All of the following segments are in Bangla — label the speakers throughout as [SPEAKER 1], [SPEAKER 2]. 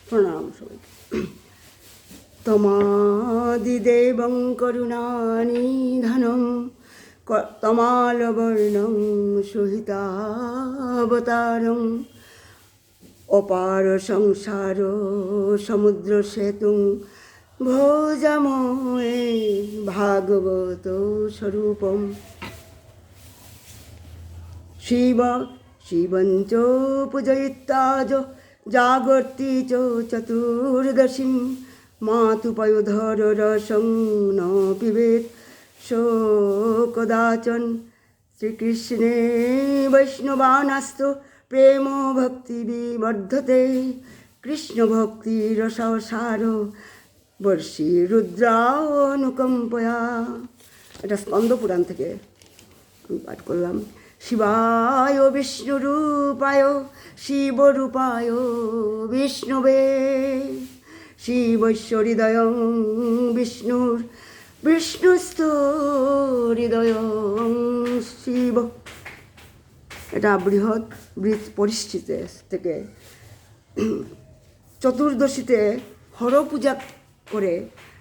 [SPEAKER 1] প্রণাম সবাইকে। তমাদিদেবং করুণানিধানং তমালবর্ণং সুহিতাবতারং অপার সংসার সমুদ্র সেতুং ভোজাময়ে ভাগবত স্বরূপম শিবঞ্চ পূজয়িত্যাজ জাগর্তি চ চতুর্দশীং মাতুপয়োধর রসং ন পিবেত কদাচন। শ্রীকৃষ্ণে বৈষ্ণবানাস্ত প্রেম ভক্তি বিবর্ধতে কৃষ্ণ ভক্তি রসার বর্ষি রুদ্রানুকম্পয়া। এটা স্কন্দ পুরাণ থেকে আমি পাঠ করলাম। শিবায় বিষ্ণুরূপায় শিবরূপায় বিষ্ণবে শিবস্য হৃদয়ং বিষ্ণুর বিষ্ণুস্থ হৃদয়ং শিব। এটা বৃহৎ পরিস্থিতি থেকে। চতুর্দশীতে হর পূজা করে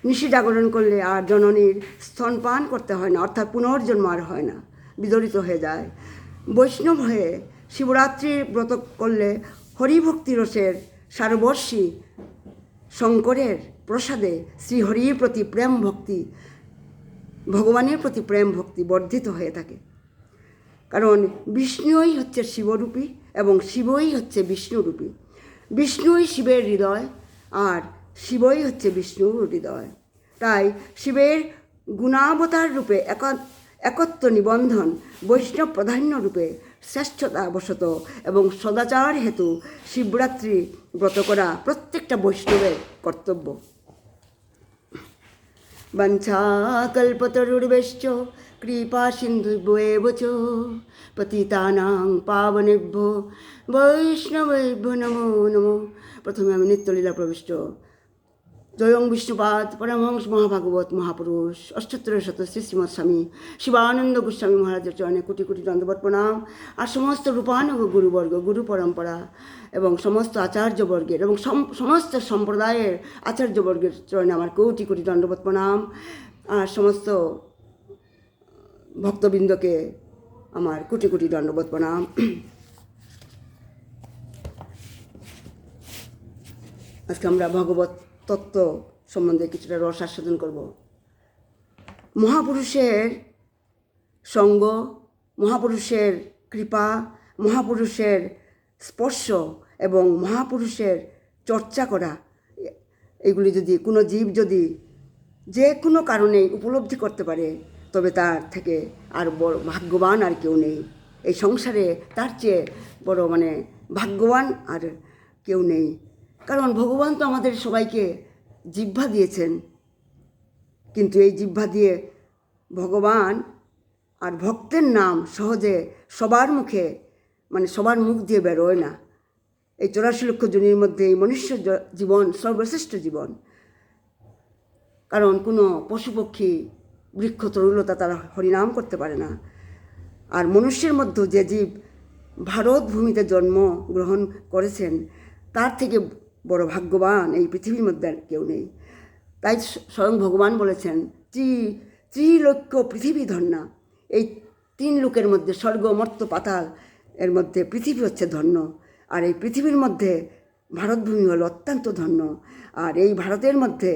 [SPEAKER 1] নিশি জাগরণ করলে আর জননীর স্তনপান করতে হয় না, অর্থাৎ পুনর্জন্ম আর হয় না, বিদরিত হয়ে যায়। বৈষ্ণব হয়ে শিবরাত্রির ব্রত করলে হরিভক্তি রসের সারবর্ষী শঙ্করের প্রসাদে শ্রীহরির প্রতি প্রেম ভক্তি, ভগবানের প্রতি প্রেম ভক্তি বর্ধিত হয়ে থাকে। কারণ বিষ্ণুই হচ্ছে শিবরূপী এবং শিবই হচ্ছে বিষ্ণুরূপী। বিষ্ণুই শিবের হৃদয় আর শিবই হচ্ছে বিষ্ণুর হৃদয়। তাই শিবের গুণাবতার রূপে একত্ব নিবন্ধন, বৈষ্ণব প্রাধান্য রূপে শ্রেষ্ঠতাবশত এবং সদাচার হেতু শিবরাত্রি ব্রত করা প্রত্যেকটা বৈষ্ণবের কর্তব্য। বঞ্ছাকল্পতরুর্ভ্যশ্চ কৃপা সিন্ধুভ্যেব চ পতিতানাং পাবনেভ্যো বৈষ্ণবেভ্যো নমো নমো। প্রথমে আমি নিত্যলীলা প্রবিষ্ট। জয়ং বিষ্ণুপাদ পরমহংস মহাভাগবত মহাপুরুষ অষ্টোত্তর শত শ্রী শ্রীমৎ স্বামী শিবানন্দ গোস্বামী মহারাজের চরণে কোটি কোটি দণ্ডবৎ প্রণাম। আর সমস্ত রূপানুগ গুরুবর্গ, গুরু পরম্পরা এবং সমস্ত আচার্যবর্গের এবং সমস্ত সম্প্রদায়ের আচার্যবর্গের চরণে আমার কোটি কোটি দণ্ডবৎ প্রণাম। আর সমস্ত ভক্তবৃন্দকে আমার কোটি কোটি দণ্ডবৎ প্রণাম। আজকে আমরা ভগবত তত্ত্ব সম্বন্ধে কিছুটা রস আস্বাদন করব। মহাপুরুষের সঙ্গ, মহাপুরুষের কৃপা, মহাপুরুষের স্পর্শ এবং মহাপুরুষের চর্চা করা, এগুলি যদি কোনো জীব যদি যে কোনো কারণে উপলব্ধি করতে পারে, তবে তার থেকে আর বড় ভাগ্যবান আর কেউ নেই। এই সংসারে তার চেয়ে বড় ভাগ্যবান আর কেউ নেই। কারণ ভগবান তো আমাদের সবাইকে জিহ্বা দিয়েছেন, কিন্তু এই জিহ্বা দিয়ে ভগবান আর ভক্তের নাম সহজে সবার মুখে সবার মুখ দিয়ে বেরোয় না। এই 84 লক্ষ জনের মধ্যে এই মনুষ্য জীবন সর্বশ্রেষ্ঠ জীবন। কারণ কোনো পশু পক্ষী বৃক্ষ তরুলতা তারা হরিনাম করতে পারে না। আর মনুষ্যের মধ্যে যে জীব ভারত ভূমিতে জন্ম গ্রহণ করেছেন, তার থেকে বড় ভাগ্যবান এই পৃথিবীর মধ্যে আর কেউ নেই। তাই স্বয়ং ভগবান বলেছেন, ত্রিলোক্য পৃথিবী ধন্যা। এই 3 লোকের মধ্যে স্বর্গ মর্ত্য পাতাল এর মধ্যে পৃথিবী হচ্ছে ধন্য। আর এই পৃথিবীর মধ্যে ভারতভূমি হলো অত্যন্ত ধন্য। আর এই ভারতের মধ্যে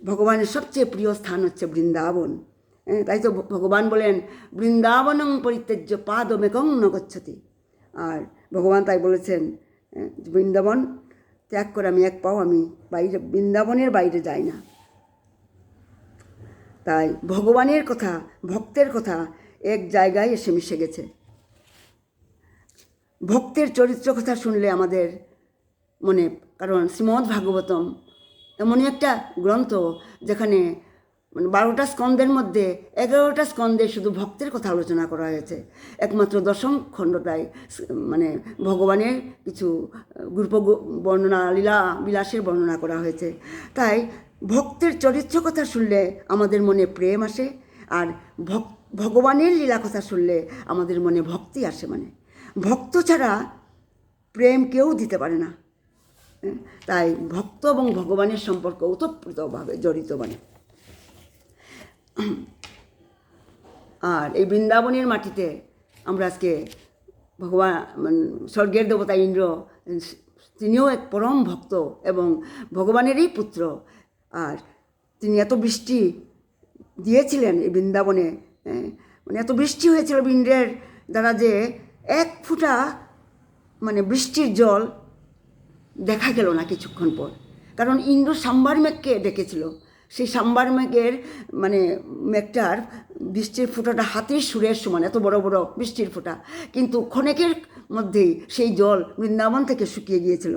[SPEAKER 1] ভগবানের সবচেয়ে প্রিয় স্থান হচ্ছে বৃন্দাবন। তাই তো ভগবান বলেন, বৃন্দাবনং পরিত্যজ্য পাদমেকং ন গচ্ছতি। আর ভগবান তাই বলেছেন, বৃন্দাবন ত্যাগ করে আমি এক পাও আমি বাইরে, বৃন্দাবনের বাইরে যাই না। তাই ভগবানের কথা, ভক্তের কথা এক জায়গায় এসে মিশে গেছে। ভক্তের চরিত্র কথা শুনলে আমাদের মনে, কারণ শ্রীমদ্ ভাগবতম এমনই একটা গ্রন্থ যেখানে 12টা স্কন্ধের মধ্যে 11টা স্কন্ধে শুধু ভক্তের কথা আলোচনা করা হয়েছে। একমাত্র দশম খণ্ডটায় ভগবানের কিছু রূপ বর্ণনা, লীলা বিলাসের বর্ণনা করা হয়েছে। তাই ভক্তের চরিত্র কথা শুনলে আমাদের মনে প্রেম আসে, আর ভগবানের লীলা কথা শুনলে আমাদের মনে ভক্তি আসে। ভক্ত ছাড়া প্রেম কেউ দিতে পারে না। তাই ভক্ত এবং ভগবানের সম্পর্ক ওতপ্রোতভাবে জড়িত মানে। আর এই বৃন্দাবনের মাটিতে আমরা আজকে ভগবান স্বর্গের দেবতা ইন্দ্র, তিনিও এক পরম ভক্ত এবং ভগবানেরই পুত্র। আর তিনি এত বৃষ্টি দিয়েছিলেন এই বৃন্দাবনে, মানে এত বৃষ্টি হয়েছিল ইন্দ্রের দ্বারা যে এক ফোঁটা মানে বৃষ্টির জল দেখা গেল না কিছুক্ষণ পর। কারণ ইন্দ্র সাম্বার মেঘকে ডেকেছিল, সেই সাম্বার মেঘের মানে মেঘটার বৃষ্টির ফোঁটাটা হাতির সুরের সমান, এত বড় বড় বৃষ্টির ফোঁটা, কিন্তু ক্ষণেকের মধ্যেই সেই জল বৃন্দাবন থেকে শুকিয়ে গিয়েছিল।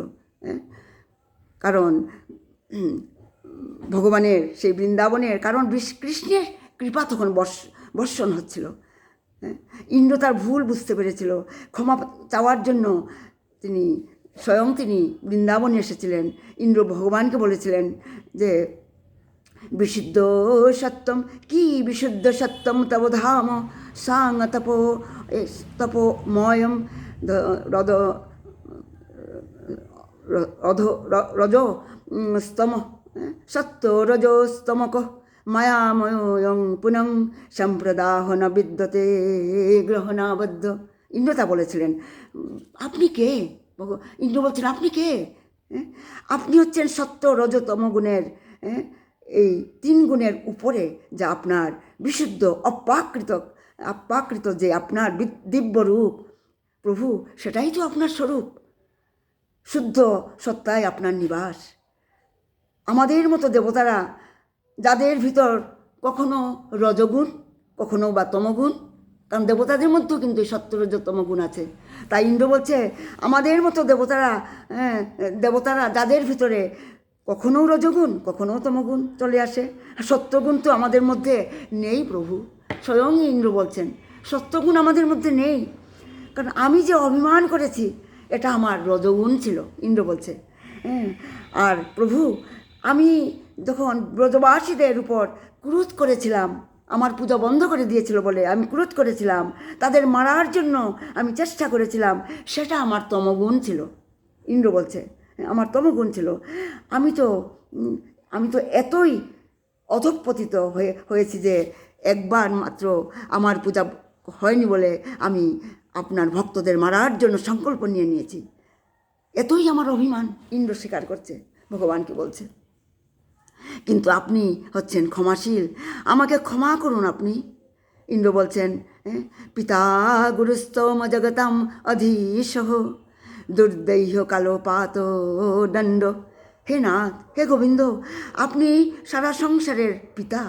[SPEAKER 1] কারণ ভগবানের সেই বৃন্দাবনের, কারণ কৃষ্ণের কৃপা তখন বর্ষণ হচ্ছিল। ইন্দ্র তার ভুল বুঝতে পেরেছিল, ক্ষমা চাওয়ার জন্য স্বয়ং তিনি বৃন্দাবনে এসেছিলেন। ইন্দ্র ভগবানকে বলেছিলেন যে বিশুদ্ধ সত্যম, কি বিশুদ্ধ সত্যম তব ধাম সাং তপোময়ম রদ রজ স্তম সত্য রজস্তমক মায়াময়ং পুনং সম্প্রদাহ ন বিদ্যতে গ্রহণাবদ্ধ। ইন্দ্র তা বলেছিলেন। আপনি কে? ইন্দ্র বলছেন আপনি কে? আপনি হচ্ছেন সত্য রজতম গুণের, এই 3 গুণের উপরে যা আপনার বিশুদ্ধ অপ্রাকৃত যে আপনার দিব্য রূপ প্রভু, সেটাই তো আপনার স্বরূপ। শুদ্ধ সত্তায় আপনার নিবাস। আমাদের মতো দেবতারা, যাদের ভিতর কখনো রজগুণ কখনো বা তমগুণ, কারণ দেবতাদের মধ্যেও কিন্তু সত্য রজতম গুণ আছে। তাই ইন্দ্র বলছে আমাদের মতো দেবতারা যাদের ভিতরে কখনো রজগুণ কখনো তমগুণ চলে আসে, সত্যগুণ তো আমাদের মধ্যে নেই প্রভু। স্বয়ং ইন্দ্র বলছেন সত্যগুণ আমাদের মধ্যে নেই, কারণ আমি যে অভিমান করেছি এটা আমার রজগুণ ছিল, ইন্দ্র বলছে। আর প্রভু, আমি যখন ব্রজবাসীদের উপর ক্রোধ করেছিলাম, আমার পূজা বন্ধ করে দিয়েছিল বলে আমি ক্রোধ করেছিলাম, তাদের মারার জন্য আমি চেষ্টা করেছিলাম, সেটা আমার তমগুণ ছিল। ইন্দ্র বলছে আমার তমগুণ ছিল। আমি তো এতই অধঃপতিত হয়েছি যে একবার মাত্র আমার পূজা হয়নি বলে আমি আপনার ভক্তদের মারার জন্য সংকল্প নিয়েছি। এতই আমার অভিমান, ইন্দ্র স্বীকার করছে, ভগবানকে বলছে। কিন্তু আপনি হচ্ছেন ক্ষমাশীল, আমাকে ক্ষমা করুন আপনি। ইন্দ্র বলছেন পিতা গুরুস্তম জগতাম অধীশহ দুর্दैহ কালোপাত দণ্ড। হে নাথ, হে গোবিন্দ, আপনি সারা সংসারের পিতা,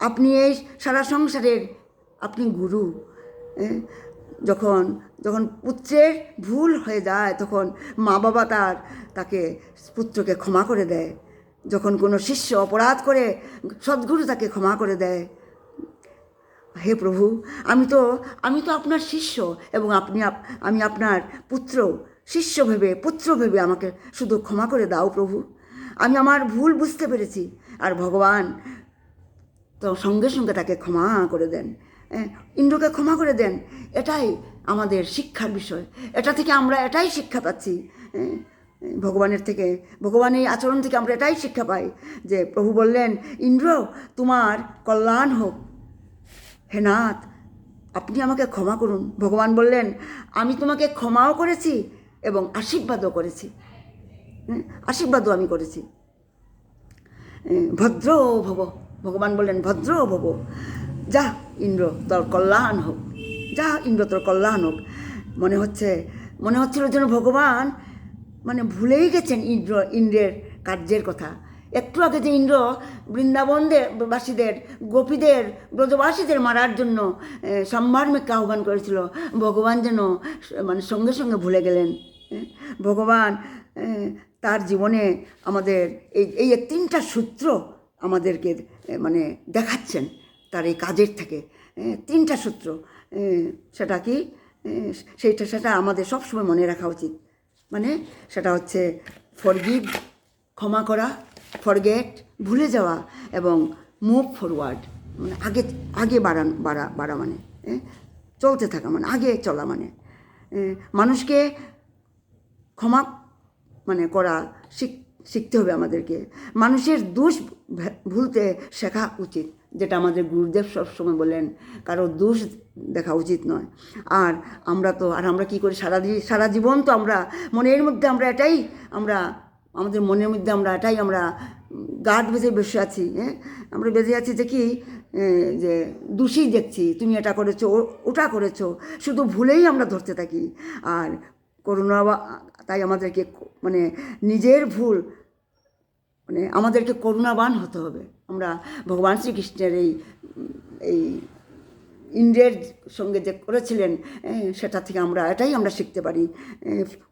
[SPEAKER 1] আপনি এই সারা সংসারের আপনি গুরু। যখন পুত্রের ভুল হয়ে যায় তখন মা বাবা তাকে পুত্রকে ক্ষমা করে দেয়। যখন কোনো শিষ্য অপরাধ করে সদ্গুরু তাকে ক্ষমা করে দেয়। হে প্রভু, আমি তো আপনার শিষ্য এবং আমি আপনার পুত্র, শিষ্য ভেবে পুত্র ভেবে আমাকে শুধু ক্ষমা করে দাও প্রভু। আমি আমার ভুল বুঝতে পেরেছি। আর ভগবান তো সঙ্গে সঙ্গে তাকে ক্ষমা করে দেন, ইন্দ্রকে ক্ষমা করে দেন। এটাই আমাদের শিক্ষার বিষয়। এটা থেকে আমরা এটাই শিক্ষা পাচ্ছি ভগবানের থেকে, ভগবানের আচরণ থেকে আমরা এটাই শিক্ষা পাই যে প্রভু বললেন ইন্দ্র তোমার কল্যাণ হোক, হে নাথ আপনি আমাকে ক্ষমা করুন। ভগবান বললেন আমি তোমাকে ক্ষমাও করেছি এবং আশীর্বাদও করেছি, আশীর্বাদও আমি করেছি। ভদ্র ভব, ভগবান বললেন ভদ্র ভব, যা ইন্দ্র তোর কল্যাণ হোক, যা ইন্দ্র তোর কল্যাণ হোক। মনে হচ্ছিল যেন ভগবান মানে ভুলেই গেছেন ইন্দ্রের কার্যের কথা। একটু আগে যে ইন্দ্র বৃন্দাবনবাসীদের, গোপীদের, ব্রজবাসীদের মারার জন্য সম্ভার মেঘকে আহ্বান করেছিল, ভগবান যেন মানে সঙ্গে সঙ্গে ভুলে গেলেন। ভগবান তার জীবনে আমাদের এই 3টা সূত্র আমাদেরকে মানে দেখাচ্ছেন তার এই কাজের থেকে। 3টা সূত্র, সেটা কি সেটা আমাদের সবসময় মনে রাখা উচিত। মানে সেটা হচ্ছে ফরগিভ, ক্ষমা করা, ফরগেট, ভুলে যাওয়া, এবং মুভ ফরওয়ার্ড, মানে আগে বাড়া মানে চলতে থাকা, মানে আগে চলা, মানে মানুষকে ক্ষমা মানে করা শিখতে হবে আমাদেরকে। মানুষের দোষ ভুলতে শেখা উচিত, যেটা আমাদের গুরুদেব সবসময় বলেন, কারো দোষ দেখা উচিত নয়। আর আমরা কি করি সারা জীবন তো আমরা মনের মধ্যে আমাদের মনের মধ্যে আমরা গাঁট বেঁধে বসে আছি। আমরা বেঁধে আছি যে কি, যে দোষী দেখছি, তুমি এটা করেছো, ওটা করেছো, শুধু ভুলেই আমরা ধরতে থাকি। আর তাই আমাদেরকে মানে নিজের ভুল মানে আমাদেরকে করুণাবান হতে হবে। আমরা ভগবান শ্রীকৃষ্ণের এই ইন্দ্রের সঙ্গে যে করেছিলেন, সেটা থেকে এটাই আমরা শিখতে পারি,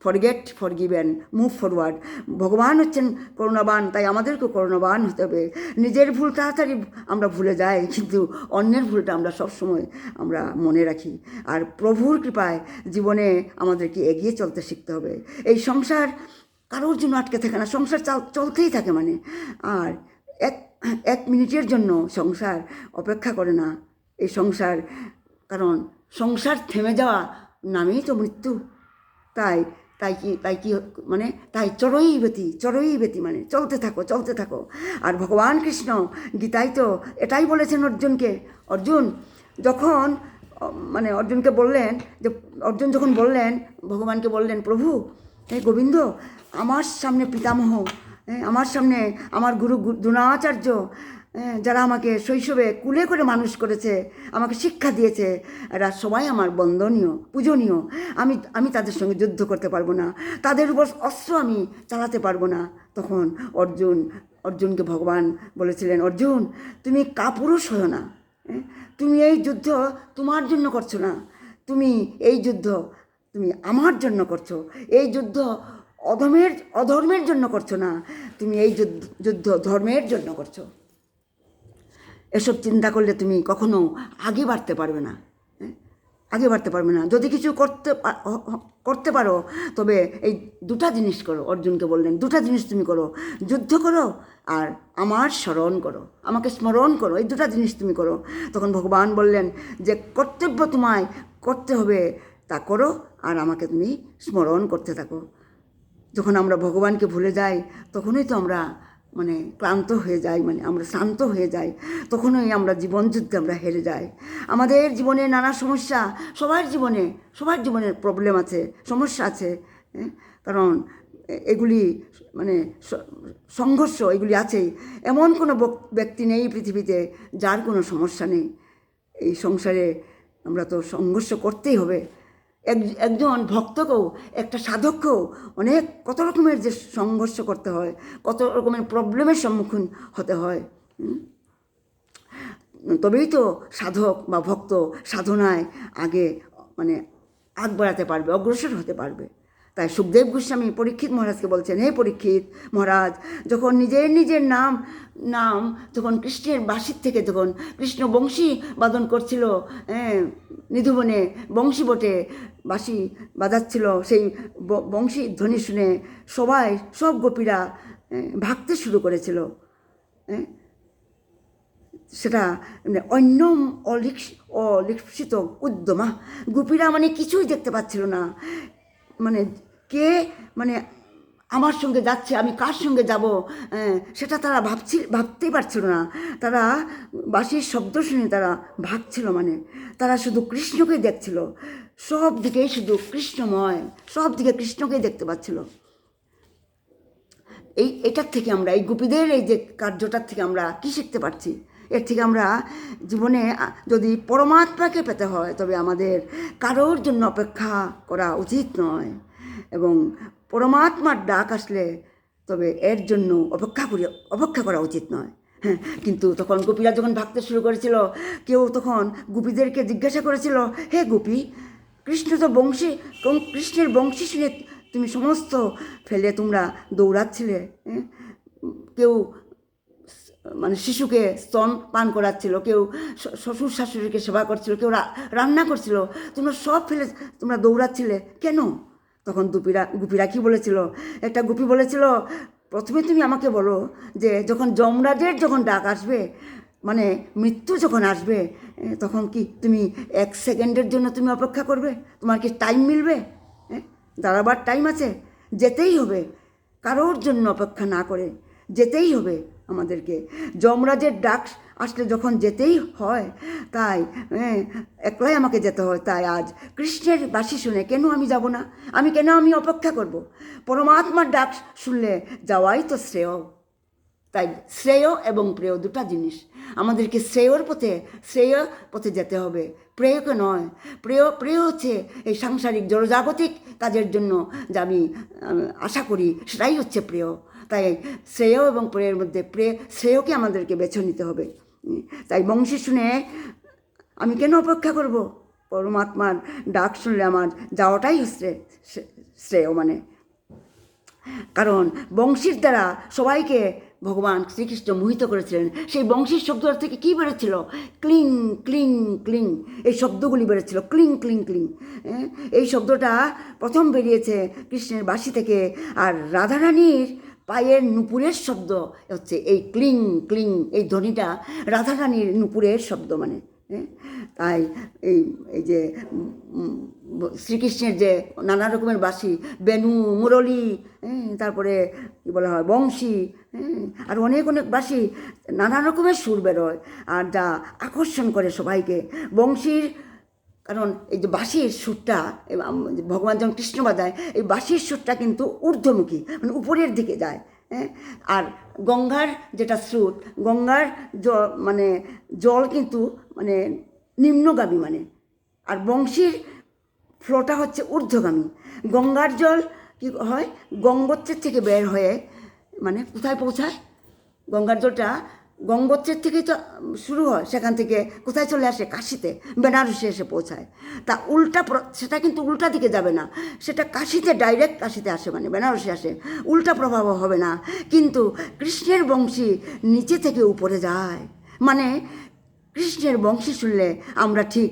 [SPEAKER 1] ফরগেট, ফরগিভেন, মুভ ফরওয়ার্ড। ভগবান হচ্ছেন করুণাবান, তাই আমাদেরকেও করুণাবান হতে হবে। নিজের ভুল তাড়াতাড়ি আমরা ভুলে যাই, কিন্তু অন্যের ভুলটা আমরা সবসময় মনে রাখি। আর প্রভুর কৃপায় জীবনে আমাদেরকে এগিয়ে চলতে শিখতে হবে। এই সংসার কারোর জন্য আটকে থাকে না, সংসার চলতেই থাকে মানে। আর এক মিনিটের জন্য সংসার অপেক্ষা করে না, এই সংসার, কারণ সংসার থেমে যাওয়া নামেই তো মৃত্যু। তাই কি মানে চড়ই বেতি মানে চলতে থাকো। আর ভগবান কৃষ্ণ গীতায় তো এটাই বলেছেন অর্জুনকে। অর্জুনকে বললেন যে, অর্জুন যখন বললেন, ভগবানকে বললেন, প্রভু গোবিন্দ, আমার সামনে পিতামহ, আমার সামনে আমার গুরু দ্রোণাচার্য, যারা আমাকে শৈশবে কুলে করে মানুষ করেছে, আমাকে শিক্ষা দিয়েছে, এরা সবাই আমার বন্দনীয়, পূজনীয়। আমি তাদের সঙ্গে যুদ্ধ করতে পারবো না, তাদের উপর অস্ত্র আমি চালাতে পারবো না। তখন অর্জুনকে ভগবান বলেছিলেন, অর্জুন, তুমি কাপুরুষ হও না। তুমি এই যুদ্ধ তোমার জন্য করছো না, তুমি এই যুদ্ধ তুমি আমার জন্য করছো। এই যুদ্ধ অধর্মের জন্য করছো না, তুমি এই যুদ্ধ ধর্মের জন্য করছো। এসব চিন্তা করলে তুমি কখনো আগে বাড়তে পারবে না। যদি কিছু করতে পারো, তবে এই দুটা জিনিস করো। অর্জুনকে বললেন, দুটা জিনিস তুমি করো, যুদ্ধ করো আর আমার স্মরণ করো, আমাকে স্মরণ করো, এই দুটা জিনিস তুমি করো। তখন ভগবান বললেন যে, কর্তব্য তোমায় করতে হবে, তা করো, আর আমাকে তুমি স্মরণ করতে থাকো। যখন আমরা ভগবানকে ভুলে যাই, তখনই তো আমরা ক্লান্ত হয়ে যাই, আমরা শান্ত হয়ে যাই, তখনই আমরা জীবনযুদ্ধে হেরে যাই। আমাদের জীবনে নানা সমস্যা, সবার জীবনের প্রবলেম আছে, সমস্যা আছে, কারণ এগুলি সংঘর্ষ এগুলি আছেই। এমন কোনো ব্যক্তি নেই পৃথিবীতে যার কোনো সমস্যা নেই। এই সংসারে আমরা তো সংঘর্ষ করতেই হবে। একজন ভক্তকেও, একটা সাধককেও কত রকমের যে সংঘর্ষ করতে হয়, কত রকমের প্রবলেমের সম্মুখীন হতে হয়। তবেই তো সাধক বা ভক্ত সাধনায় আগে আগ বাড়াতে পারবে, অগ্রসর হতে পারবে। তাই সুখদেব গোস্বামী পরীক্ষিত মহারাজকে বলছেন, হে পরীক্ষিত মহারাজ, যখন নিজের নাম যখন কৃষ্ণের বাঁশির থেকে যখন কৃষ্ণ বংশী বাদন করছিল, নিধুবনে বংশী বটে বাঁশি বাজাচ্ছিল, সেই বংশী ধ্বনি শুনে সব গোপীরা ভাগতে শুরু করেছিল। সেটা অন্যম অলিখিত উদ্যমা, গোপীরা কিছুই দেখতে পাচ্ছিল না, কে আমার সঙ্গে যাচ্ছে, আমি কার সঙ্গে যাব, সেটা তারা ভাবতেই পারছিল না। তারা বাঁশির শব্দ শুনে তারা ভাগছিল, তারা শুধু কৃষ্ণকেই দেখছিল, সব দিকেই শুধু কৃষ্ণময়, সব দিকে কৃষ্ণকেই দেখতে পাচ্ছিল। এটার থেকে আমরা, এই গোপীদের এই যে কার্যটার থেকে আমরা কি শিখতে পারছি? এর থেকে আমরা জীবনে যদি পরমাত্মাকে পেতে হয়, তবে আমাদের কারোর জন্য অপেক্ষা করা উচিত নয়, এবং পরমাত্মার ডাক আসলে তবে এর জন্য অপেক্ষা করা উচিত নয়। কিন্তু তখন গোপীরা যখন ভাগতে শুরু করেছিল, কেউ তখন গোপীদেরকে জিজ্ঞাসা করেছিল, হে গোপী, কৃষ্ণের বংশী শুনে তুমি সমস্ত ফেলে তোমরা দৌড়াচ্ছিলে, কেউ শিশুকে স্তন পান করাচ্ছিল, কেউ শ্বশুর শাশুড়িকে সেবা করছিল, কেউ রান্না করছিল, তোমরা সব ফেলে তোমরা দৌড়াচ্ছিলে কেন? তখন গোপীরা কি বলেছিল? একটা গোপী বলেছিল, প্রথমে তুমি আমাকে বলো যে যখন যমরাজের যখন ডাক আসবে, মৃত্যু যখন আসবে, তখন কি তুমি 1 সেকেন্ডের জন্য তুমি অপেক্ষা করবে? তোমার কি টাইম মিলবে? দাঁড়াবার টাইম আছে? যেতেই হবে। কারোর জন্য অপেক্ষা না করে যেতেই হবে আমাদেরকে। যমরাজের ডাক আসলে যখন যেতেই হয়, তাই একলাই আমাকে যেতে হয়। তাই আজ কৃষ্ণের বাঁশি শুনে কেন আমি যাব না? আমি অপেক্ষা করব? পরমাত্মার ডাক শুনলে যাওয়াই তো শ্রেয়। তাই শ্রেয় এবং প্রেয় দুটা জিনিস। আমাদেরকে শ্রেয় পথে যেতে হবে, প্রেয়কে নয়। প্রেয় হচ্ছে এই সাংসারিক জড়জাগতিক কাজের জন্য যা আমি আশা করি, সেটাই হচ্ছে প্রেয়। তাই শ্রেয় এবং প্রেয়ের মধ্যে শ্রেয়কে আমাদেরকে বেছে নিতে হবে। তাই বংশী শুনে আমি কেন অপেক্ষা করব? পরমাত্মার ডাক শুনলে আমার যাওয়াটাই হচ্ছে শ্রেয়। কারণ বংশীর দ্বারা সবাইকে ভগবান শ্রীকৃষ্ণ মোহিত করেছিলেন। সেই বংশীর শব্দ থেকে কী বেরোচ্ছিল? ক্লিং ক্লিং ক্লিং, এই শব্দগুলি বেরোচ্ছিল, ক্লিং ক্লিং ক্লিং। এই শব্দটা প্রথম বেরিয়েছে কৃষ্ণের বাঁশি থেকে। আর রাধারানীর পায়ের নুপুরের শব্দ হচ্ছে এই ক্লিং ক্লিং, এই ধ্বনিটা রাধারানীর নুপুরের শব্দ। তাই এই যে শ্রীকৃষ্ণের যে নানা রকমের বাঁশি, বেণু, মুরলী, তারপরে কী বলা হয়, বংশী, আর অনেক বাঁশি, নানা রকমের সুর বেরোয় আর যা আকর্ষণ করে সবাইকে। বংশীর কারণ এই যে বাঁশির সুরটা ভগবান যখন কৃষ্ণ বাজায়, এই বাঁশির সুরটা কিন্তু ঊর্ধ্বমুখী, উপরের দিকে যায়। আর গঙ্গার যেটা স্রোত, গঙ্গার জল কিন্তু নিম্নগামী, আর বংশীর ফ্লোটা হচ্ছে ঊর্ধ্বগামী। গঙ্গার জল কী হয়, গঙ্গোত্রের থেকে বের হয়ে কোথায় পৌঁছায়? গঙ্গার জলটা গঙ্গোত্রের থেকেই তো শুরু হয়, সেখান থেকে কোথায় চলে আসে? কাশিতে, বেনারসে এসে পৌঁছায়। তা সেটা কিন্তু উল্টা দিকে যাবে না, সেটা কাশিতে, ডাইরেক্ট কাশিতে আসে, বেনারসে আসে, উল্টা প্রভাব হবে না। কিন্তু কৃষ্ণের বংশী নিচে থেকে উপরে যায়। কৃষ্ণের বংশী শুনলে আমরা ঠিক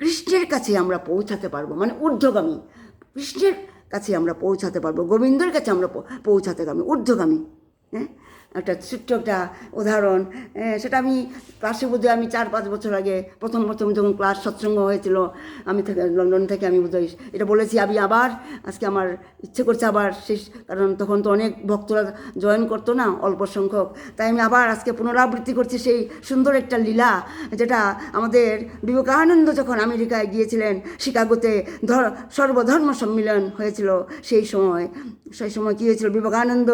[SPEAKER 1] কৃষ্ণের কাছে আমরা পৌঁছাতে পারবো, ঊর্ধ্বগামী। কৃষ্ণের কাছে আমরা পৌঁছাতে পারবো, গোবিন্দর কাছে আমরা পৌঁছাতে পারবো, ঊর্ধ্বগামী। একটা ছোট্ট একটা উদাহরণ, সেটা আমি ক্লাসে বোধহয় আমি 4-5 বছর আগে প্রথম যখন ক্লাস সৎসঙ্গ হয়েছিল, আমি লন্ডন থেকে আমি বোধহয় এটা বলেছি। আমি আবার আজকে আমার ইচ্ছে করছে আবার কারণ তখন তো অনেক ভক্তরা জয়েন করতো না, অল্প সংখ্যক। তাই আমি আবার আজকে পুনরাবৃত্তি করছি সেই সুন্দর একটা লীলা, যেটা আমাদের বিবেকানন্দ যখন আমেরিকায় গিয়েছিলেন, শিকাগোতে সর্বধর্ম সম্মিলন হয়েছিল, সেই সময় কী হয়েছিল, বিবেকানন্দ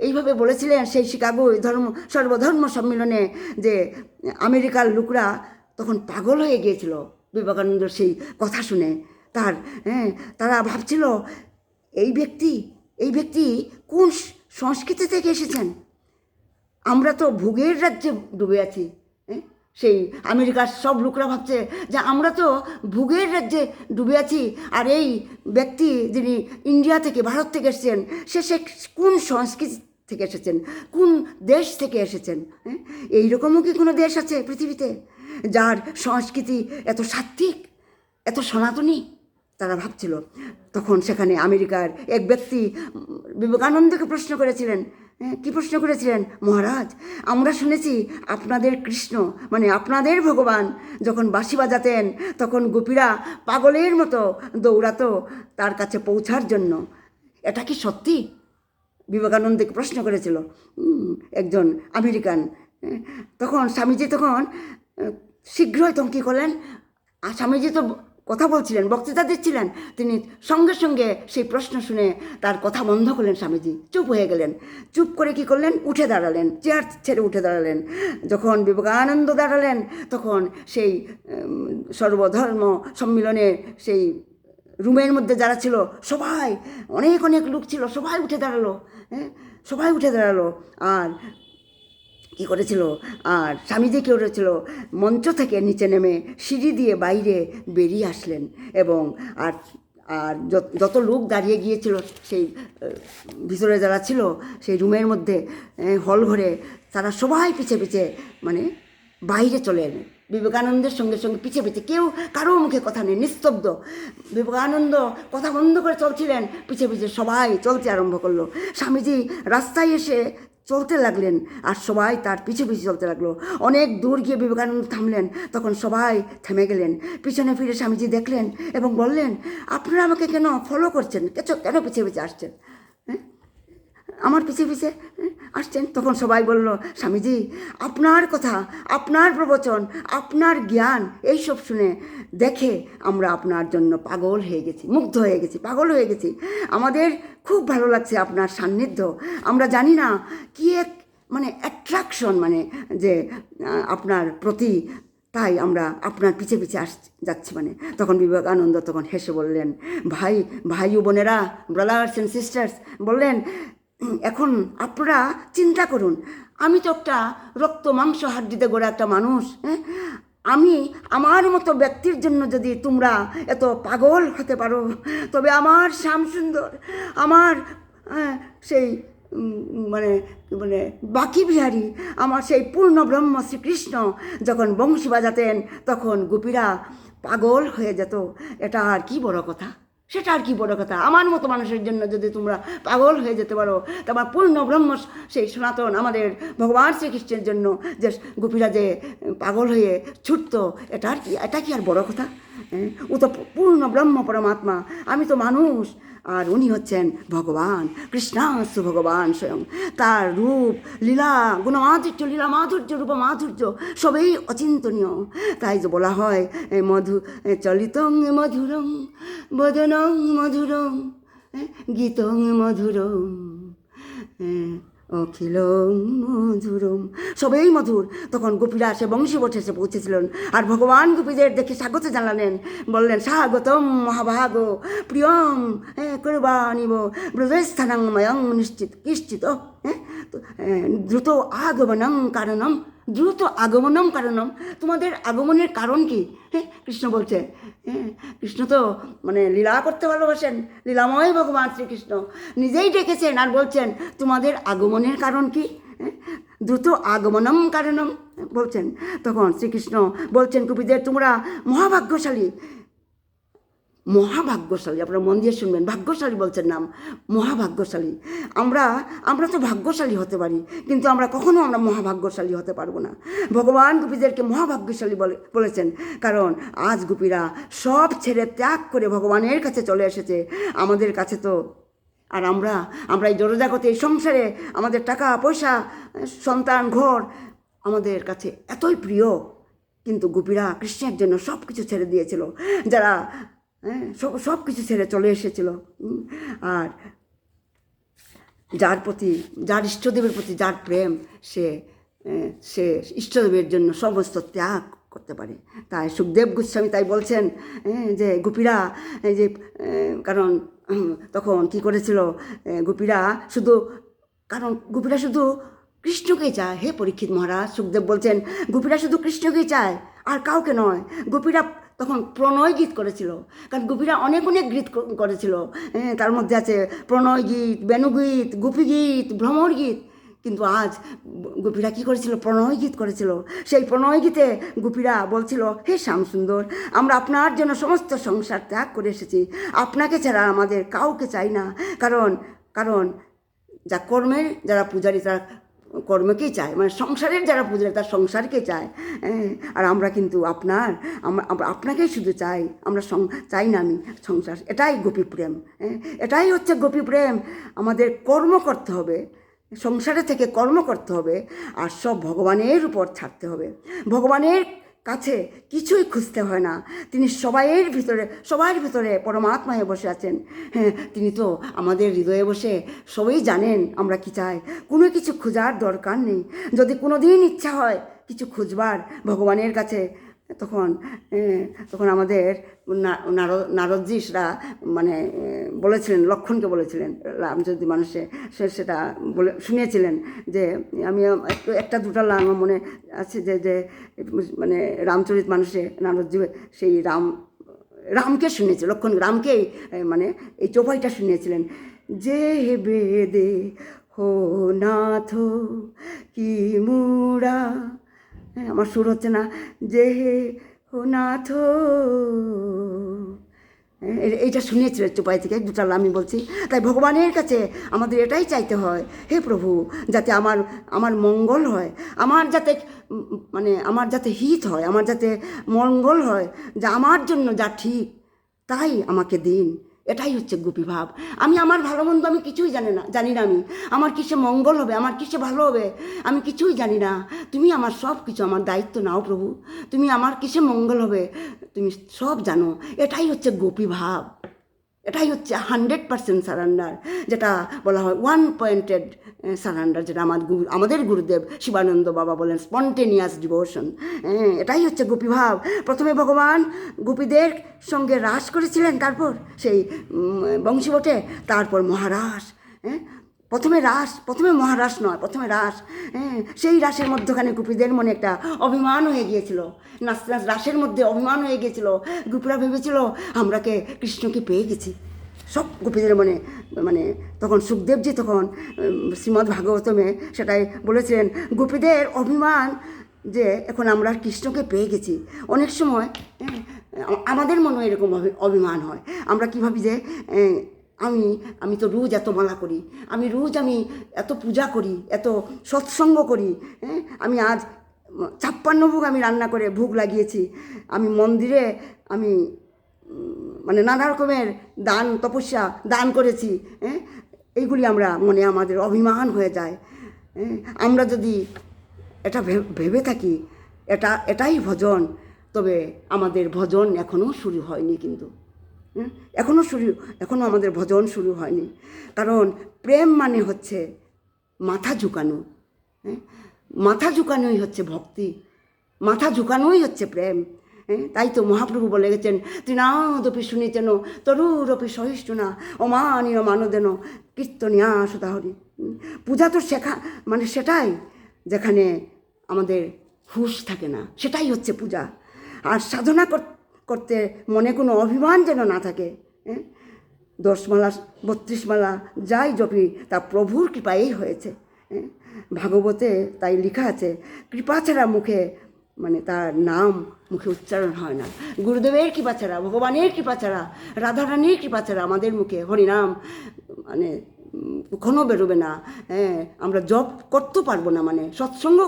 [SPEAKER 1] এইভাবে বলেছিলেন সেই শিকাগো সর্বধর্ম সম্মিলনে, যে আমেরিকার লোকরা তখন পাগল হয়ে গিয়েছিল বিবেকানন্দর সেই কথা শুনে। তারা ভাবছিল এই ব্যক্তি কোন সংস্কৃতি থেকে এসেছেন? আমরা তো ভোগের রাজ্যে ডুবে আছি। সেই আমেরিকার সব লোকরা ভাবছে যে আমরা তো ভোগের রাজ্যে ডুবে আছি, আর এই ব্যক্তি যিনি ইন্ডিয়া থেকে, ভারত থেকে এসেছেন, সে কোন সংস্কৃতি থেকে এসেছেন, কোন দেশ থেকে এসেছেন? এইরকমও কি কোনো দেশ আছে পৃথিবীতে যার সংস্কৃতি এত সাত্ত্বিক, এত সনাতনী? তারা ভাবছিল। তখন সেখানে আমেরিকার এক ব্যক্তি বিবেকানন্দকে প্রশ্ন করেছিলেন। কি প্রশ্ন করেছিলেন? মহারাজ, আমরা শুনেছি আপনাদের কৃষ্ণ, আপনাদের ভগবান যখন বাঁশি বাজাতেন, তখন গোপীরা পাগলের মতো দৌড়াতো তার কাছে পৌঁছার জন্য। এটা কি সত্যি? বিবেকানন্দকে প্রশ্ন করেছিল একজন আমেরিকান। তখন স্বামীজি শীঘ্রই কী করলেন, স্বামীজি তো কথা বলছিলেন, বক্তৃতা দিচ্ছিলেন, তিনি সঙ্গে সঙ্গে সেই প্রশ্ন শুনে তার কথা বন্ধ করলেন। স্বামীজি চুপ হয়ে গেলেন। চুপ করে কী করলেন? উঠে দাঁড়ালেন, চেয়ার ছেড়ে উঠে দাঁড়ালেন। যখন বিবেকানন্দ দাঁড়ালেন, তখন সেই সর্বধর্ম সম্মিলনের সেই রুমের মধ্যে যারা ছিল সবাই, অনেক লোক ছিল, সবাই উঠে দাঁড়ালো। আর কী করেছিল, আর স্বামীজি কী করেছিল, মঞ্চ থেকে নিচে নেমে সিঁড়ি দিয়ে বাইরে বেরিয়ে আসলেন। এবং আর যত লোক দাঁড়িয়ে গিয়েছিল সেই ভিতরে যারা ছিল সেই রুমের মধ্যে, হল ঘরে, তারা সবাই পিছে বাইরে চলে এলেন। বিবেকানন্দের সঙ্গে পিছে কেউ, কারো মুখে কথা নেই, নিস্তব্ধ। বিবেকানন্দ কথা বন্ধ করে চলছিলেন, পিছে সবাই চলতে আরম্ভ করলো। স্বামীজি রাস্তায় এসে চলতে লাগলেন, আর সবাই তার পিছে চলতে লাগলো। অনেক দূর গিয়ে বিবেকানন্দ থামলেন, তখন সবাই থেমে গেলেন। পিছনে ফিরে স্বামীজি দেখলেন এবং বললেন, আপনারা আমাকে কেন ফলো করছেন, কেন পিছে আসছেন? আমার পিছে পিছে আসছেন। তখন সবাই বলল, স্বামীজি আপনার কথা, আপনার প্রবচন, আপনার জ্ঞান এইসব শুনে দেখে আমরা আপনার জন্য পাগল হয়ে গেছি, মুগ্ধ হয়ে গেছি, পাগল হয়ে গেছি। আমাদের খুব ভালো লাগছে আপনার সান্নিধ্য। আমরা জানি না কি এক মানে অ্যাট্রাকশন, মানে যে আপনার প্রতি, তাই আমরা আপনার পিছে পিছে যাচ্ছি। মানে তখন বিবেকানন্দ তখন হেসে বললেন, ভাই ও বোনেরা, ব্রাদার্স অ্যান্ড সিস্টার্স, বললেন এখন আপনারা চিন্তা করুন, আমি তো একটা রক্ত মাংস হাড্ডিতে গড়া একটা মানুষ, হ্যাঁ, আমি আমার মতো ব্যক্তির জন্য যদি তোমরা এত পাগল হতে পারো, তবে আমার শ্যামসুন্দর, আমার সেই মানে মানে বাকি বিহারী, আমার সেই পূর্ণ ব্রহ্ম শ্রীকৃষ্ণ যখন বংশী বাজাতেন তখন গোপীরা পাগল হয়ে যেত। এটা আর কি বড় কথা, সেটা আর কি বড় কথা। আমার মতো মানুষের জন্য যদি তোমরা পাগল হয়ে যেতে পারো, তোমার পূর্ণ ব্রহ্ম সেই সনাতন আমাদের ভগবান শ্রীকৃষ্ণের জন্য যে গোপীরা যে পাগল হয়ে ছুটতো, এটা কি আর বড় কথা? ও তো পূর্ণ ব্রহ্ম পরমাত্মা, আমি তো মানুষ, আর উনি হচ্ছেন ভগবান কৃষ্ণাস্তু ভগবান স্বয়ং। তার রূপ, লীলা, গুণমাধুর্য, লীলা মাধুর্য, রূপ মাধুর্য সবই অচিন্তনীয়। তাই যে বলা হয় চলিতং মধুরং, বদনং মধুরং, গীতং মধুরং, অখিলং মধুরম, সবেই মধুর। তখন গোপীরা সে বংশী বটে এসে পৌঁছেছিলেন, আর ভগবান গোপীদের দেখে স্বাগত জানালেন, বললেন স্বাগতম মহাভাগ প্রিয়ম করবানিব ব্রজস্থানং ময়ং নিশ্চিত দ্রুত আগমনম কারণম, দ্রুত আগমনম কারণম, তোমাদের আগমনের কারণ কি? কৃষ্ণ বলছে, কৃষ্ণ তো মানে লীলা করতে ভালোবাসেন, লীলাময় ভগবান শ্রীকৃষ্ণ নিজেই ডেকেছেন আর বলছেন তোমাদের আগমনের কারণ কি? দ্রুত আগমনম কারণম বলছেন। তখন শ্রীকৃষ্ণ বলছেন গোপীদের, তোমরা মহাভাগ্যশালী, মহাভাগ্যশালী, আপনারা মন দিয়ে শুনবেন, ভাগ্যশালী বলছেন নাম, মহাভাগ্যশালী। আমরা তো ভাগ্যশালী হতে পারি, কিন্তু আমরা কখনো মহাভাগ্যশালী হতে পারবো না। ভগবান গোপীদেরকে মহাভাগ্যশালী বলেছেন, কারণ আজ গোপীরা সব ছেড়ে ত্যাগ করে ভগবানের কাছে চলে এসেছে। আমাদের কাছে তো আর আমরা এই জড়জাগতে, এই সংসারে আমাদের টাকা পয়সা, সন্তান, ঘর আমাদের কাছে এতই প্রিয়, কিন্তু গোপীরা কৃষ্ণের জন্য সব কিছু ছেড়ে দিয়েছিল, যারা সব কিছু ছেড়ে চলে এসেছিল। আর যার ইষ্টদেবের প্রতি যার প্রেম, সে ইষ্টদেবের জন্য সমস্ত ত্যাগ করতে পারে। তাই সুখদেব গোস্বামী তাই বলছেন যে গোপীরা যে, কারণ তখন কি করেছিল গোপীরা শুধু কৃষ্ণকেই চায়। হে পরীক্ষিত মহারাজ, সুখদেব বলছেন গোপীরা শুধু কৃষ্ণকেই চায়, আর কাউকে নয়। গোপীরা তখন প্রণয় গীত করেছিল, কারণ গোপীরা অনেক গীত করেছিল, তার মধ্যে আছে প্রণয় গীত, বেণুগীত, গোপী গীত, ভ্রমর গীত। কিন্তু আজ গোপীরা কী করেছিল? প্রণয় গীত করেছিল। সেই প্রণয় গীতে গোপীরা বলছিল, হে শ্যামসুন্দর, আমরা আপনার জন্য সমস্ত সংসার ত্যাগ করে এসেছি, আপনাকে ছাড়া আমাদের কাউকে চাই না। কারণ যা কর্মের যারা পূজারী তারা কর্মকেই চায়, মানে সংসারের যারা পূজারী তার সংসারকে চায়। আর আমরা কিন্তু আমরা আপনাকেই শুধু চাই, আমরা চাই না আমি সংসার। এটাই গোপী প্রেম, এটাই হচ্ছে গোপী প্রেম। আমাদের কর্ম করতে হবে, সংসারে থেকে কর্ম করতে হবে, আর সব ভগবানের উপর ছাড়তে হবে। ভগবানের কাছে কিছুই খুঁজতে হয় না, তিনি সবার ভিতরে পরমাত্মা হয়ে বসে আছেন। তিনি তো আমাদের হৃদয়ে বসে সবাই জানেন আমরা কি চাই। কোনো কিছু খোঁজার দরকার নেই। যদি কোনো দিন ইচ্ছা হয় কিছু খুঁজবার ভগবানের কাছে, তখন আমাদের নারদজিরা মানে বলেছিলেন, লক্ষ্মণকে বলেছিলেন, রামচরিত মানুষে সেটা শুনিয়েছিলেন, যে আমি একটা দুটা লাইন মনে আছে, যে মানে রামচরিত মানুষে নারদজি সেই রামকে শুনিয়েছে, লক্ষ্মণ রামকেই মানে এই চৌপাইটা শুনিয়েছিলেন, যে বেদে হো নাথ কি মুরা, আমার সুর হচ্ছে না, যে হো নাথ, এইটা শুনিয়েছিল চোপাই থেকে, দুটা আমি বলছি। তাই ভগবানের কাছে আমাদের এটাই চাইতে হয়, হে প্রভু, যাতে আমার মঙ্গল হয়, আমার যাতে হিত হয়, আমার যাতে মঙ্গল হয়, যা আমার জন্য যা ঠিক তাই আমাকে দিন। এটাই হচ্ছে গোপীভাব। আমি আমার ভালো মন্দ আমি কিছুই জানি না আমি আমার কিসে মঙ্গল হবে, আমার কিসে ভালো হবে, আমি কিছুই জানি না। তুমি আমার সব কিছু, আমার দায়িত্ব নাও প্রভু, তুমি আমার কিসে মঙ্গল হবে তুমি সব জানো। এটাই হচ্ছে গোপীভাব, এটাই হচ্ছে 100% সারেন্ডার, যেটা বলা হয় 1 পয়েন্টেড সারেন্ডার, যেটা আমাদের গুরুদেব শিবানন্দ বাবা বলেন স্পন্টেনিয়াস ডিভোশন। এটাই হচ্ছে গোপীভাব। প্রথমে ভগবান গোপীদের সঙ্গে রাস করেছিলেন, তারপর সেই বংশীবটে, তারপর মহারাস। প্রথমে মহারাস নয়, প্রথমে রাস। সেই রাসের মধ্যখানে গোপীদের মনে একটা অভিমান হয়ে গিয়েছিল, রাসের মধ্যে অভিমান হয়ে গিয়েছিল। গোপীরা ভেবেছিল আমরাকে কৃষ্ণকে পেয়ে গেছি। সব গোপীদের মনে, মানে তখন সুখদেবজি তখন শ্রীমদ্ ভাগবতমে সেটাই বলেছিলেন, গোপীদের অভিমান যে এখন আমরা কৃষ্ণকে পেয়ে গেছি। অনেক সময় আমাদের মনে এরকম অভিমান হয়। আমরা কী ভাবি যে আমি তো রোজ এত মালা করি, আমি এত পূজা করি, এত সৎসঙ্গ করি, আমি আজ 56 ভোগ আমি রান্না করে ভোগ লাগিয়েছি, আমি মন্দিরে আমি মানে নানা রকমের তপস্যা দান করেছি। এইগুলি আমরা আমাদের অভিমান হয়ে যায়। আমরা যদি এটা ভেবে থাকি এটাই ভজন, তবে আমাদের ভজন এখনও শুরু হয়নি। কিন্তু এখনও আমাদের ভজন শুরু হয়নি। কারণ প্রেম মানে হচ্ছে মাথা ঝুঁকানো। মাথা ঝুঁকানোই হচ্ছে ভক্তি, মাথা ঝুঁকানোই হচ্ছে প্রেম। তাই তো মহাপ্রভু বলে গেছেন, তৃণাদপি শুনিতেন তরুরপি সহিষ্ণুনা অমানীয় মানদেন কীর্তনিয়া সুতাহরি। পূজা তো সেটাই যেখানে আমাদের হুঁশ থাকে না, সেটাই হচ্ছে পূজা। আর সাধনা করতে মনে কোনো অভিমান যেন না থাকে। 10 মালা 32 মালা যাই জপি তা প্রভুর কৃপাই হয়েছে। ভাগবতে তাই লেখা আছে, কৃপা ছাড়া মুখে তার নাম মুখে উচ্চারণ হয় না। গুরুদেবের কৃপা ছাড়া, ভগবানের কৃপা ছাড়া, রাধারানীর কৃপা ছাড়া আমাদের মুখে হরিনাম কখনো বেরোবে না। আমরা জপ করতে পারবো না, সৎসঙ্গ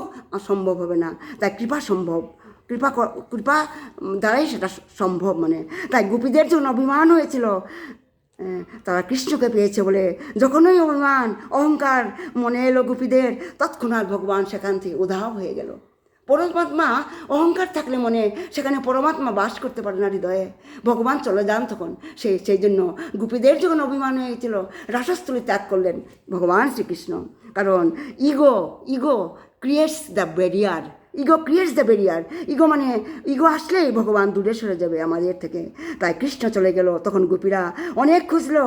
[SPEAKER 1] সম্ভব হবে না। তাই কৃপা সম্ভব, কৃপা দ্বারাই সেটা সম্ভব। তাই গোপীদের জন্য অভিমান হয়েছিল, তারা কৃষ্ণকে পেয়েছে বলে। যখনই অভিমান অহংকার মনে এলো গোপীদের, তৎক্ষণাৎ ভগবান সেখান থেকে উধাও হয়ে গেল। পরমাত্মা অহংকার থাকলে মনে, সেখানে পরমাত্মা বাস করতে পারে না হৃদয়ে, ভগবান চলে যান তখন। সেই জন্য গোপীদের যখন অভিমান হয়ে গেছিল, রাসস্থলী ত্যাগ করলেন ভগবান শ্রীকৃষ্ণ। কারণ ego creates the barrier. Ego আসলেই ভগবান দূরে সরে যাবে আমাদের থেকে। তাই কৃষ্ণ চলে গেল। তখন গোপীরা অনেক খুঁজলো,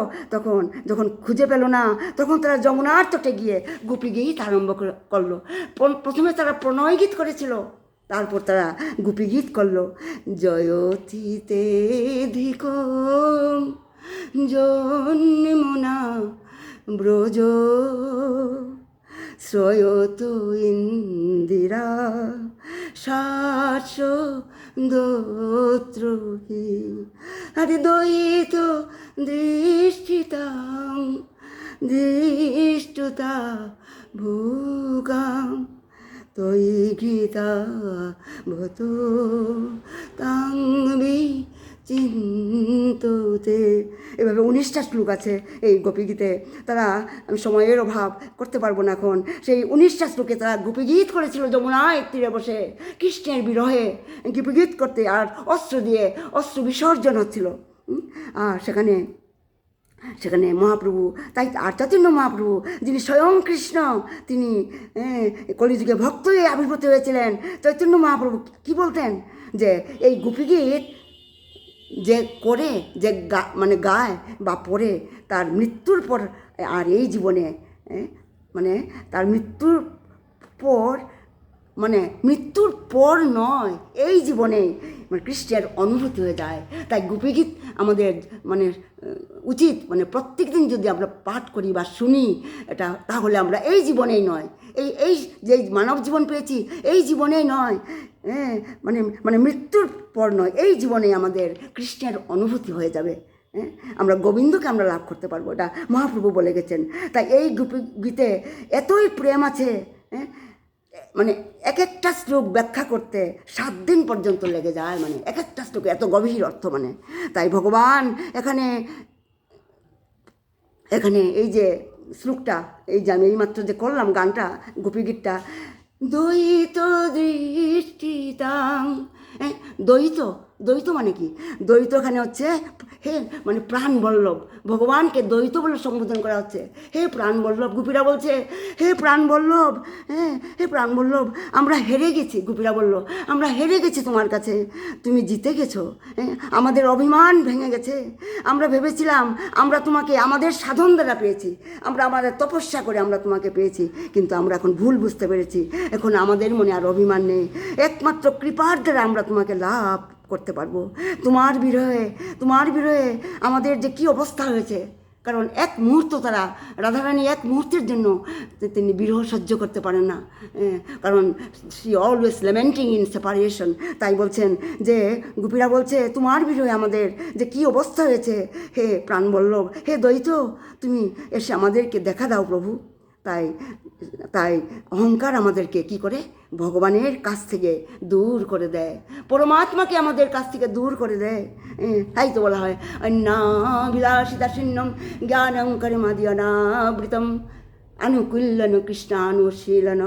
[SPEAKER 1] যখন খুঁজে পেল না, তখন তারা যমুনার তটে গিয়ে গোপী গীত আরম্ভ করলো। প্রথমে তারা প্রণয় গীত করেছিল, তারপর তারা গোপী গীত করলো। জয়তীতে ধিক জন্মনা ব্রজ শ্রয়ত ইন্দিরা শাশ্বদোত্রহি আরে দয়িত দৃষ্টতা ভোগাম তৈ গীতা ভত তাংবি চিন্ততে। এভাবে 19টা শ্লোক আছে এই গোপীগীতে। তারা, আমি সময়ের অভাব করতে পারবো না এখন, সেই 19টা শ্লোকে তারা গোপীগীত করেছিল যমুনায় তীরে বসে কৃষ্ণের বিরহে গোপীগীত করতে, আর অস্ত্র বিসর্জন হচ্ছিল। আর সেখানে মহাপ্রভু, তাই আর চৈতন্য মহাপ্রভু যিনি স্বয়ং কৃষ্ণ, তিনি কলিযুগে ভক্ত হয়ে আবির্ভূত হয়েছিলেন। চৈতন্য মহাপ্রভু কি বলতেন, যে এই গোপীগীত যে করে, যে গায় বা পড়ে, তার মৃত্যুর পর আর এই জীবনে তার মৃত্যুর পর নয়, এই জীবনেই কৃষ্ণের অনুভূতি হয়ে যায়। তাই গোপীগীত আমাদের উচিত, প্রত্যেক দিন যদি আমরা পাঠ করি বা শুনি এটা, তাহলে আমরা এই জীবনেই নয়, এই যে মানব জীবন পেয়েছি এই জীবনেই নয়, মৃত্যুর পর নয়, এই জীবনেই আমাদের কৃষ্ণের অনুভূতি হয়ে যাবে। আমরা গোবিন্দকে আমরা লাভ করতে পারবো, এটা মহাপ্রভু বলে গেছেন। তাই এই গীতে এতই প্রেম আছে, এক একটা শ্লোক ব্যাখ্যা করতে 7 দিন পর্যন্ত লেগে যায়। এক একটা শ্লোকে এত গভীর অর্থ। তাই ভগবান এখানে এখানে এই যে শ্লোকটা, এই যে আমি এইমাত্র যে করলাম গানটা, গোপীগীতটা, দ্বৈত দৃষ্টিতাং, হ্যাঁ, দ্বৈত, দ্বৈত মানে কি? দ্বৈত এখানে হচ্ছে হে মানে প্রাণ বল্লভ, ভগবানকে দ্বৈত বলে সম্বোধন করা হচ্ছে। হে প্রাণ বল্লভ, গোপীরা বলছে হে প্রাণ বল্লভ, হ্যাঁ হে প্রাণ বল্লভ, আমরা হেরে গেছি। গোপীরা বলল আমরা হেরে গেছি তোমার কাছে, তুমি জিতে গেছো, হ্যাঁ আমাদের অভিমান ভেঙে গেছে। আমরা ভেবেছিলাম আমরা তোমাকে আমাদের সাধন দ্বারা পেয়েছি, আমরা আমাদের তপস্যা করে আমরা তোমাকে পেয়েছি, কিন্তু আমরা এখন ভুল বুঝতে পেরেছি। এখন আমাদের মনে আর অভিমান নেই, একমাত্র কৃপার দ্বারা আমরা তোমাকে লাভ করতে পারবো। তোমার বিরহে আমাদের যে কি অবস্থা হয়েছে, কারণ এক মুহূর্ত তারা, রাধারানী এক মুহূর্তের জন্য তিনি বিরহ সহ্য করতে পারেন না, কারণ শি অলওয়েজ লেমেন্টিং ইন সেপারেশন। তাই বলছেন যে গোপীরা বলছে তোমার বিরহে আমাদের যে কি অবস্থা হয়েছে, হে প্রাণবল্লভ, হে দ্বৈত, তুমি এসে আমাদেরকে দেখা দাও প্রভু। তাই অহংকার আমাদেরকে কি করে? ভগবানের কাছ থেকে দূর করে দেয়, পরমাত্মাকে আমাদের কাছ থেকে দূর করে দেয়। তাই তো বলা হয় অন্নাভিলাষিতা শূন্যম জ্ঞানঙ্করে মাদিয়নাবৃতম অনুকূল্যন কৃষ্ণানুশীলন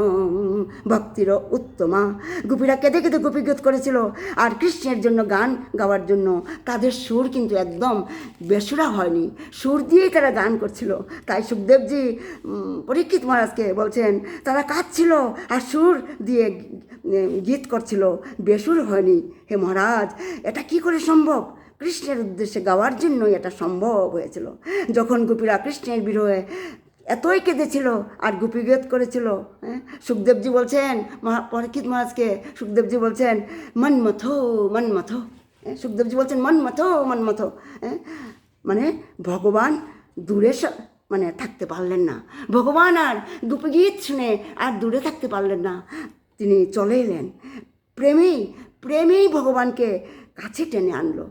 [SPEAKER 1] ভক্তির উত্তমা। গোপীরা কেঁদে কেঁদে গোপীগীত করেছিল, আর কৃষ্ণের জন্য গান গাওয়ার জন্য তাদের সুর কিন্তু একদম বেসুরা হয়নি, সুর দিয়েই তারা গান করছিল। তাই সুখদেবজি পরীক্ষিত মহারাজকে বলছেন তারা কাঁদছিল আর সুর দিয়ে গীত করছিল, বেসুর হয়নি। হে মহারাজ, এটা কি করে সম্ভব? কৃষ্ণের উদ্দেশ্যে গাওয়ার জন্যই এটা সম্ভব হয়েছিল। যখন গোপীরা কৃষ্ণের বিরহে এতই কেঁদেছিল আর গোপীগীত করেছিল, হ্যাঁ, সুখদেবজি বলছেন পরীক্ষিত মহারাজকে, সুখদেবজি বলছেন মনমথো মনমথো, সুখদেবজি বলছেন মনমথো, হ্যাঁ, মানে ভগবান দূরে মানে থাকতে পারলেন না, ভগবান আর গোপীগীত শুনে আর দূরে থাকতে পারলেন না, তিনি চলে এলেন। প্রেমেই ভগবানকে কাছে টেনে আনলো।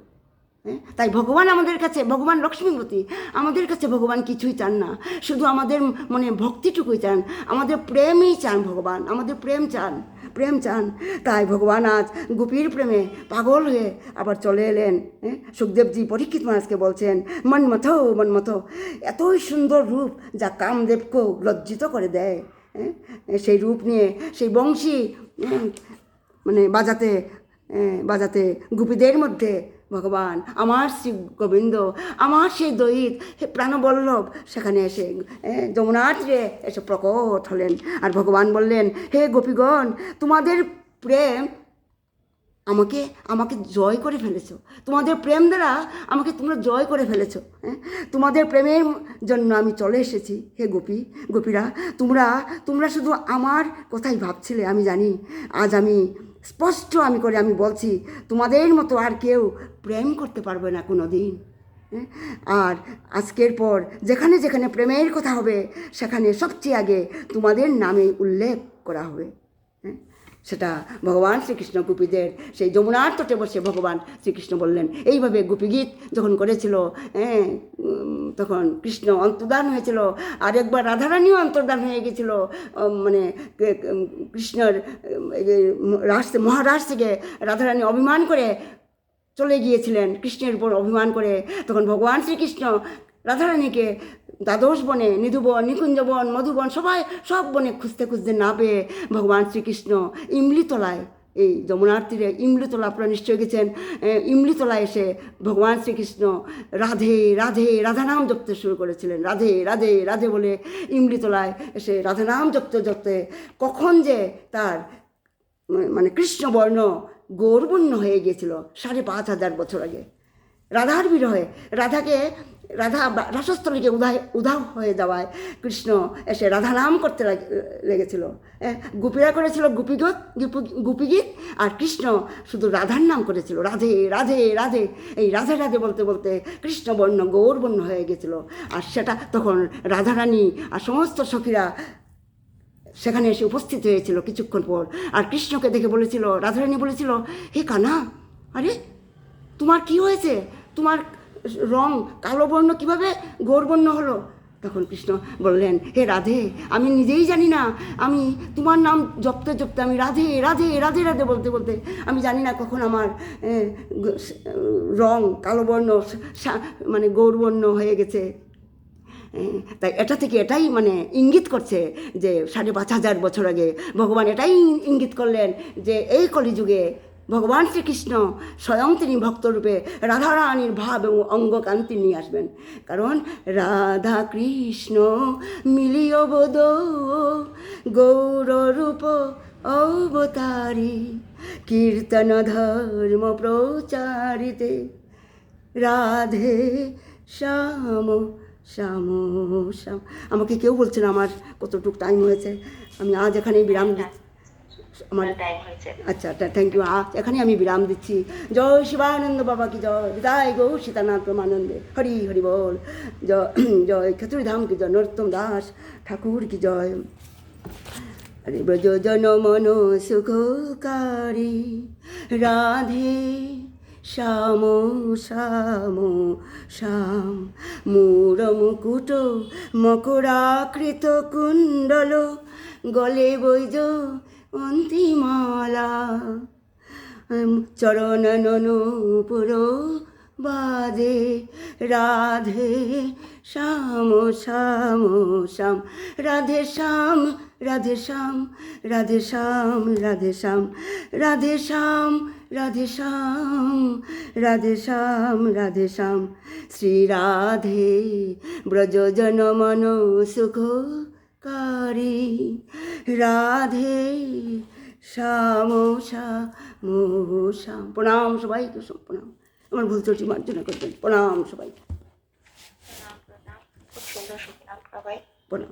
[SPEAKER 1] তাই ভগবান আমাদের কাছে, ভগবান লক্ষ্মীপতি আমাদের কাছে ভগবান কিছুই চান না, শুধু আমাদের মনে ভক্তিটুকুই চান, আমাদের প্রেমই চান। ভগবান আমাদের প্রেম চান। তাই ভগবান আজ গোপীর প্রেমে পাগল হয়ে আবার চলে এলেন। সুখদেবজি পরীক্ষিত মহারাজকে বলছেন মনমথো, এতই সুন্দর রূপ যা কামদেবকেও লজ্জিত করে দেয়। সেই রূপ নিয়ে সেই বংশী মানে বাজাতে গোপীদের মধ্যে ভগবান আমার শ্রী গোবিন্দ, আমার সেই দৈত হে প্রাণবল্লভ সেখানে এসে যমুনার তীরে এসে প্রকট হলেন। আর ভগবান বললেন হে গোপীগণ, তোমাদের প্রেম আমাকে জয় করে ফেলেছো, তোমাদের প্রেম দ্বারা আমাকে তোমরা জয় করে ফেলেছো। তোমাদের প্রেমের জন্য আমি চলে এসেছি। হে গোপীরা, তোমরা শুধু আমার কথাই ভাবছিলে, আমি জানি। আজ আমি স্পষ্ট আমি বলছি, তোমাদের মতো আর কেউ প্রেম করতে পারবে না কোনো দিন। আর আজকের পর যেখানে যেখানে প্রেমের কথা হবে, সেখানে সবচেয়ে আগে তোমাদের নামে উল্লেখ করা হবে। সেটা ভগবান শ্রীকৃষ্ণ গোপীদের সেই যমুনার তটে বসে ভগবান শ্রীকৃষ্ণ বললেন। এইভাবে গোপীগীত যখন করেছিল, তখন কৃষ্ণ অন্তর্ধান হয়েছিল, আর একবার রাধারানীও অন্তর্ধান হয়ে গেছিল। মানে কৃষ্ণর মহারাজ থেকে রাধারানী অভিমান করে চলে গিয়েছিলেন কৃষ্ণের উপর অভিমান করে। তখন ভগবান শ্রীকৃষ্ণ রাধারানীকে দ্বাদশ বনে, নিধুবন, নিকুঞ্জবন, মধুবন, সব বনে খুঁজতে না পেয়ে ভগবান শ্রীকৃষ্ণ ইমলিতলায়, এই যমুনার তীরে ইমলিতলা, আপনারা নিশ্চয় গেছেন, ইমলিতলায় এসে ভগবান শ্রীকৃষ্ণ রাধা নাম জপতে শুরু করেছিলেন। রাধে বলে ইমলিতলায় এসে রাধা নাম জপতে কখন যে তার মানে কৃষ্ণবর্ণ গৌরবর্ণ হয়ে গিয়েছিল 5,500 বছর আগে। রাধার বিরহে রাধা রাসস্থলীকে উধাও হয়ে যাওয়ায় কৃষ্ণ এসে রাধা নাম করতে লেগেছিল। গোপীরা করেছিল গোপীগীত, আর কৃষ্ণ শুধু রাধার নাম করেছিল রাধে। এই রাধে বলতে বলতে কৃষ্ণবর্ণ গৌরবর্ণ হয়ে গেছিল। আর সেটা তখন রাধারানী আর সমস্ত সখীরা সেখানে এসে উপস্থিত হয়েছিল কিছুক্ষণ পর। আর কৃষ্ণকে দেখে বলেছিল, রাধারানী বলেছিল, হে কানা, আরে তোমার কি হয়েছে? তোমার রং কালো বর্ণ কীভাবে গৌরবর্ণ হলো? তখন কৃষ্ণ বললেন, হে রাধে, আমি নিজেই জানি না, আমি তোমার নাম জপতে আমি রাধে বলতে আমি জানি না কখন আমার রং কালো বর্ণ মানে গৌরবর্ণ হয়ে গেছে। তাই এটা থেকে এটাই মানে ইঙ্গিত করছে যে ৫,৫০০ বছর আগে ভগবান এটাই ইঙ্গিত করলেন যে এই কলিযুগে ভগবান শ্রীকৃষ্ণ স্বয়ং তিনি ভক্তরূপে রাধারানীর ভাব এবং অঙ্গকান্তি নিয়ে আসবেন। কারণ রাধা কৃষ্ণ মিলিয় বোধ গৌররূপ অবতারী কীর্তন ধর্ম প্রচারিতে রাধে শ্যাম শ্যাম শ্যাম। আমাকে কেউ বলছে না আমার কতটুকু টাইম হয়েছে, আমি আজ এখানেই বিরাম দিচ্ছি। আমার আচ্ছা থ্যাংক ইউ। এখানে আমি বিরাম দিচ্ছি। জয় শিবানন্দ বাবা কি জয়, বিদায় গো সীতানাথ প্রমানন্দে, হরি হরি বল। জয় জয় ক্ষত্রিধাম কি জয়, নরোত্তম দাস ঠাকুর কি জয়। হরে ব্রজ জন মন সুখকারী রাধে শ্যাম শ্যাম শ্যাম। মূর মুকুট মকরাকৃত কুণ্ডল গলে বৈজ অন্তিমালা চরণ ননুপুর বাজে রাধে শ্যাম শ্যাম শ্যাম। রাধে শ্যাম রাধে শ্যাম রাধে শ্যাম রাধে শ্যাম রাধে শ্যাম রাধে শ্যাম রাধে শ্যাম রাধে শ্যাম। শ্রী রাধে ব্রজ জন মন সুখকারী রাধে শ্যাম শ্যাম শ্যাম। প্রণাম সবাইকে, প্রণাম। আমার ভুল ত্রুটি মার্জনা করবেন। প্রণাম সবাইকে,
[SPEAKER 2] খুব সুন্দর শুনলাম সবাই।
[SPEAKER 1] প্রণাম।